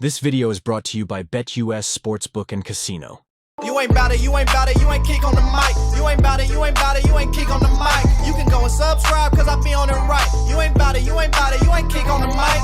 This video is brought to you by BetUS Sportsbook and Casino. You ain't bout it, you ain't bout it, you ain't KIEQ on the mic. You ain't bout it, you ain't bout it, you ain't KIEQ on the mic. You can go and subscribe, cause I be on it right. You ain't bout it, you ain't bout it, you ain't KIEQ on the mic.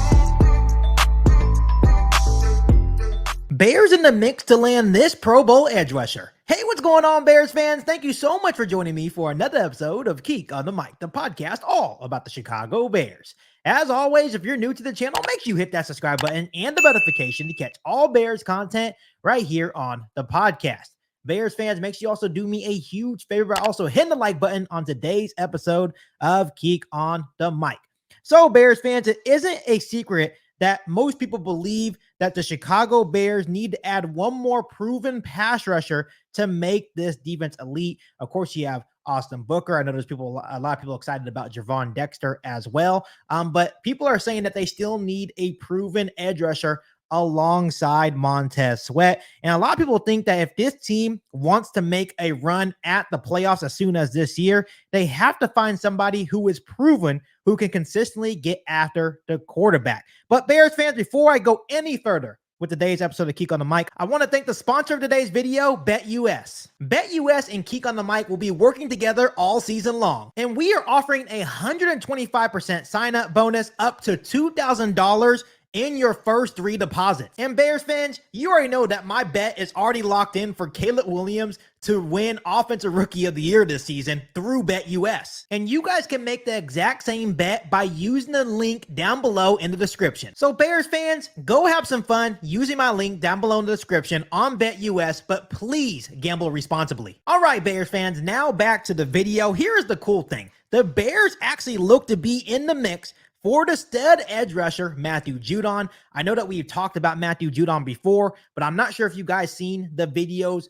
Bears in the mix to land this Pro Bowl edge rusher. Hey, what's going on, Bears fans? Thank you so much for joining me for another episode of KIEQ on the Mic, the podcast all about the Chicago Bears. As always, if you're new to the channel, make sure you hit that subscribe button and the notification to catch all Bears content right here on the podcast. Bears fans, make sure you also do me a huge favor by also hitting the like button on today's episode of KIEQ on the Mic. So, Bears fans, it isn't a secret that most people believe that the Chicago Bears need to add one more proven pass rusher to make this defense elite. Of course, you have Austin Booker. I know there's a lot of people excited about Javon Dexter as well. But people are saying that they still need a proven edge rusher alongside Montez Sweat. And a lot of people think that if this team wants to make a run at the playoffs as soon as this year, they have to find somebody who is proven, who can consistently get after the quarterback. But Bears fans, before I go any further with today's episode of KIEQ on the Mic, I want to thank the sponsor of today's video, BetUS. BetUS and KIEQ on the Mic will be working together all season long, and we are offering a 125% sign-up bonus up to $2,000 in your first 3 deposits. And Bears fans, you already know that my bet is already locked in for Caleb Williams to win Offensive Rookie of the Year this season through BetUS. And you guys can make the exact same bet by using the link down below in the description. So Bears fans, go have some fun using my link down below in the description on BetUS, but please gamble responsibly. All right, Bears fans, now back to the video. Here's the cool thing. The Bears actually look to be in the mix for the stud edge rusher, Matthew Judon. I know that we've talked about Matthew Judon before, but I'm not sure if you guys seen the videos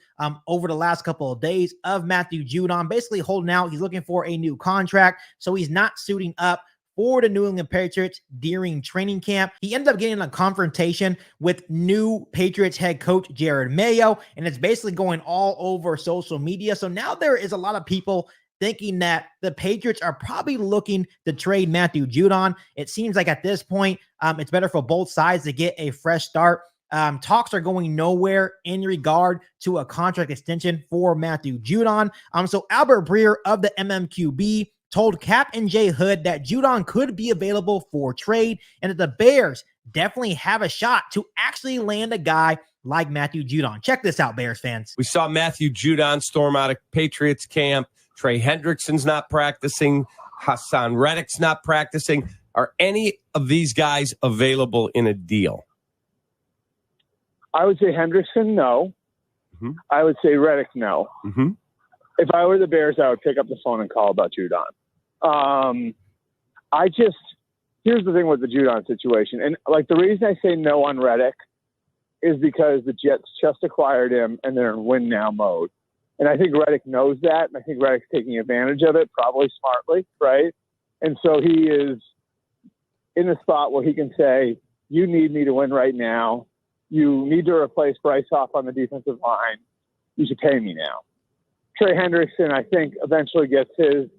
over the last couple of days of Matthew Judon basically holding out. He's looking for a new contract, so he's not suiting up for the New England Patriots during training camp. He ended up getting a confrontation with new Patriots head coach Jerod Mayo, and it's basically going all over social media. So now there is a lot of people thinking that the Patriots are probably looking to trade Matthew Judon. It seems like at this point, it's better for both sides to get a fresh start. Talks are going nowhere in regard to a contract extension for Matthew Judon. So Albert Breer of the MMQB told Cap and Jay Hood that Judon could be available for trade and that the Bears definitely have a shot to actually land a guy like Matthew Judon. Check this out, Bears fans. We saw Matthew Judon storm out of Patriots camp. Trey Hendrickson's not practicing. Hassan Reddick's not practicing. Are any of these guys available in a deal? I would say Hendrickson, no. Mm-hmm. I would say Reddick, no. Mm-hmm. If I were the Bears, I would pick up the phone and call about Judon. Here's the thing with the Judon situation. And like the reason I say no on Reddick is because the Jets just acquired him and they're in win now mode. And I think Reddick knows that, and I think Reddick's taking advantage of it, probably smartly, right? And so he is in a spot where he can say, you need me to win right now. You need to replace Bryce Hoff on the defensive line. You should pay me now. Trey Hendrickson, I think, eventually gets his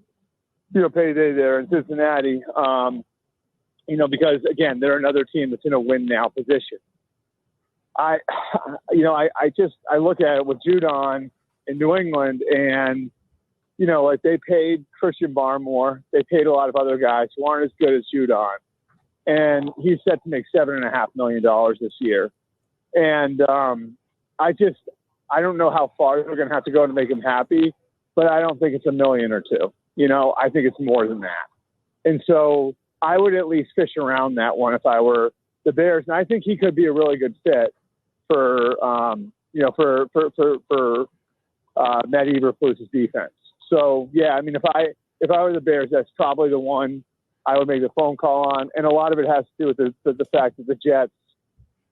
payday there in Cincinnati, because, again, they're another team that's in a win-now position. I look at it with Judon in New England, and they paid Christian Barmore, they paid a lot of other guys who aren't as good as Judon, and he's set to make $7.5 million this year. And I don't know how far they're going to have to go to make him happy, but I don't think it's $1 million or $2 million. I think it's more than that. And so I would at least fish around that one if I were the Bears, and I think he could be a really good fit for Matt Eberflus's defense. So yeah, I mean, if I were the Bears, that's probably the one I would make the phone call on. And a lot of it has to do with the fact that the Jets,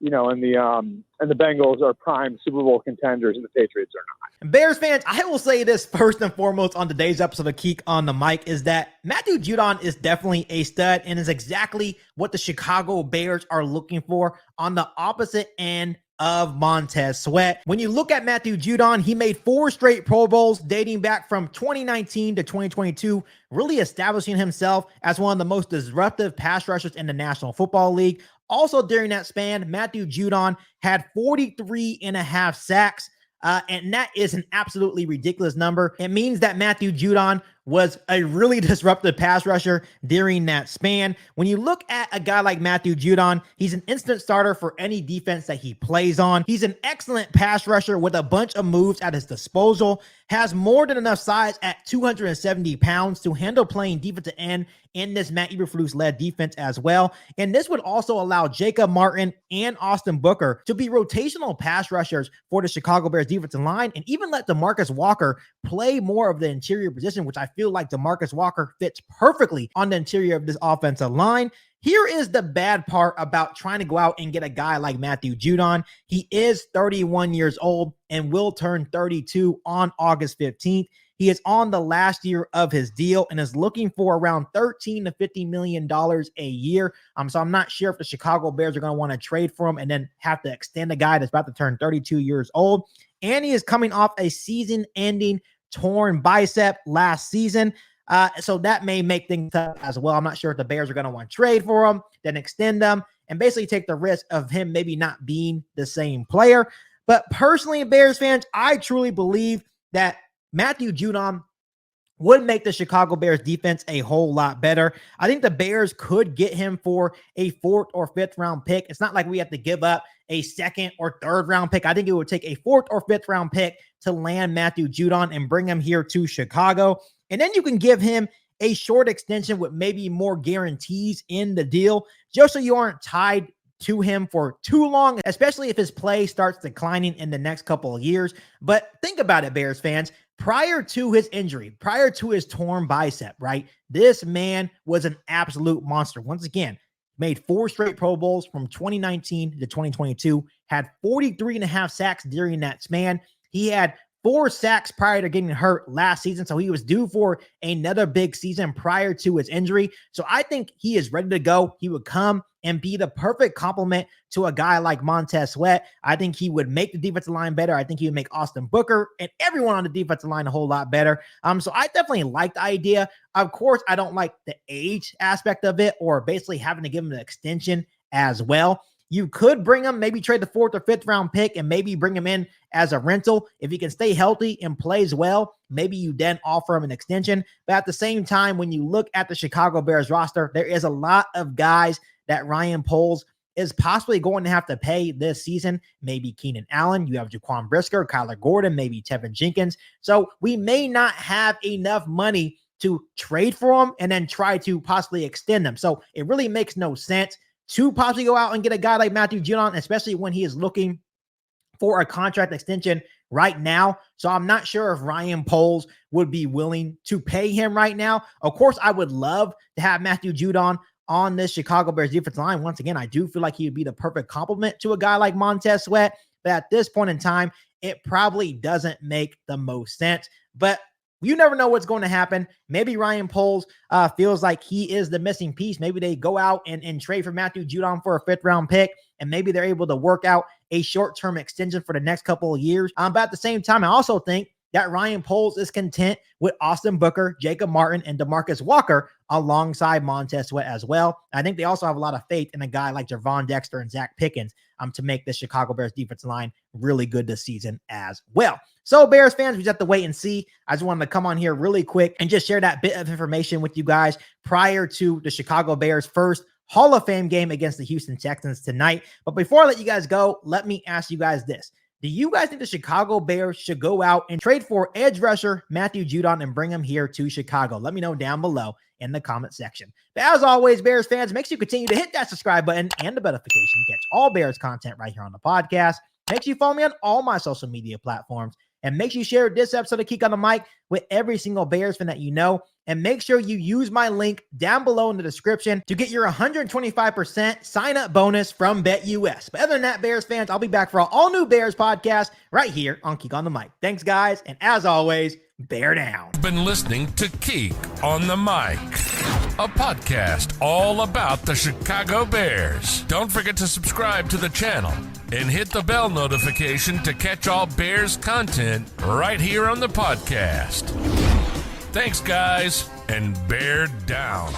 and the Bengals are prime Super Bowl contenders, and the Patriots are not. Bears fans, I will say this first and foremost on today's episode of KIEQ on the Mic is that Matthew Judon is definitely a stud and is exactly what the Chicago Bears are looking for on the opposite end of Montez Sweat. When you look at Matthew Judon, he made 4 straight Pro Bowls dating back from 2019 to 2022, really establishing himself as one of the most disruptive pass rushers in the National Football League. Also during that span, Matthew Judon had 43.5 sacks. And that is an absolutely ridiculous number. It means that Matthew Judon was a really disruptive pass rusher during that span. When you look at a guy like Matthew Judon, he's an instant starter for any defense that he plays on. He's an excellent pass rusher with a bunch of moves at his disposal, has more than enough size at 270 pounds to handle playing defensive end in this Matt Eberflus-led defense as well. And this would also allow Jacob Martin and Austin Booker to be rotational pass rushers for the Chicago Bears defensive line, and even let DeMarcus Walker play more of the interior position, which I feel like DeMarcus Walker fits perfectly on the interior of this offensive line. Here is the bad part about trying to go out and get a guy like Matthew Judon. He is 31 years old and will turn 32 on August 15th. He is on the last year of his deal and is looking for around $13 to $50 million a year. So I'm not sure if the Chicago Bears are going to want to trade for him and then have to extend a guy that's about to turn 32 years old. And he is coming off a season-ending torn bicep last season. So that may make things tough as well. I'm not sure if the Bears are going to want to trade for him, then extend them, and basically take the risk of him maybe not being the same player. But personally, Bears fans, I truly believe that Matthew Judon would make the Chicago Bears defense a whole lot better. I think the Bears could get him for a 4th or 5th round pick. It's not like we have to give up a 2nd or 3rd round pick. I think it would take a 4th or 5th round pick to land Matthew Judon and bring him here to Chicago. And then you can give him a short extension with maybe more guarantees in the deal, just so you aren't tied to him for too long, especially if his play starts declining in the next couple of years. But think about it, Bears fans. Prior to his injury, prior to his torn bicep, right? This man was an absolute monster. Once again, made 4 straight Pro Bowls from 2019 to 2022, had 43.5 sacks during that span. He had 4 sacks prior to getting hurt last season, so he was due for another big season prior to his injury. So I think he is ready to go. He would come and be the perfect complement to a guy like Montez Sweat. I think he would make the defensive line better. I think he would make Austin Booker and everyone on the defensive line a whole lot better. So I definitely like the idea. Of course, I don't like the age aspect of it, or basically having to give him an extension as well. You could bring him, maybe trade the 4th or 5th round pick and maybe bring him in as a rental. If he can stay healthy and plays well, maybe you then offer him an extension. But at the same time, when you look at the Chicago Bears roster, there is a lot of guys that Ryan Poles is possibly going to have to pay this season. Maybe Keenan Allen, you have Jaquan Brisker, Kyler Gordon, maybe Tevin Jenkins. So we may not have enough money to trade for him and then try to possibly extend them. So it really makes no sense to possibly go out and get a guy like Matthew Judon, especially when he is looking for a contract extension right now. So I'm not sure if Ryan Poles would be willing to pay him right now. Of course, I would love to have Matthew Judon on this Chicago Bears defense line. Once again, I do feel like he would be the perfect complement to a guy like Montez Sweat. But at this point in time, it probably doesn't make the most sense. But you never know what's going to happen. Maybe Ryan Poles feels like he is the missing piece. Maybe they go out and trade for Matthew Judon for a 5th round pick, and maybe they're able to work out a short-term extension for the next couple of years. But at the same time, I also think that Ryan Poles is content with Austin Booker, Jacob Martin, and DeMarcus Walker alongside Montez Sweat as well. I think they also have a lot of faith in a guy like Javon Dexter and Zach Pickens to make the Chicago Bears defensive line really good this season as well. So Bears fans, we just have to wait and see. I just wanted to come on here really quick and just share that bit of information with you guys prior to the Chicago Bears' first Hall of Fame game against the Houston Texans tonight. But before I let you guys go, let me ask you guys this. Do you guys think the Chicago Bears should go out and trade for edge rusher Matthew Judon and bring him here to Chicago? Let me know down below in the comment section. But as always, Bears fans, make sure you continue to hit that subscribe button and the notification to catch all Bears content right here on the podcast. Make sure you follow me on all my social media platforms. And make sure you share this episode of KIEQ on the Mic with every single Bears fan that you know. And make sure you use my link down below in the description to get your 125% sign-up bonus from BetUS. But other than that, Bears fans, I'll be back for an all-new Bears podcast right here on KIEQ on the Mic. Thanks, guys. And as always, bear down. You've been listening to KIEQ on the Mic, a podcast all about the Chicago Bears. Don't forget to subscribe to the channel and hit the bell notification to catch all Bears content right here on the podcast. Thanks, guys, and bear down.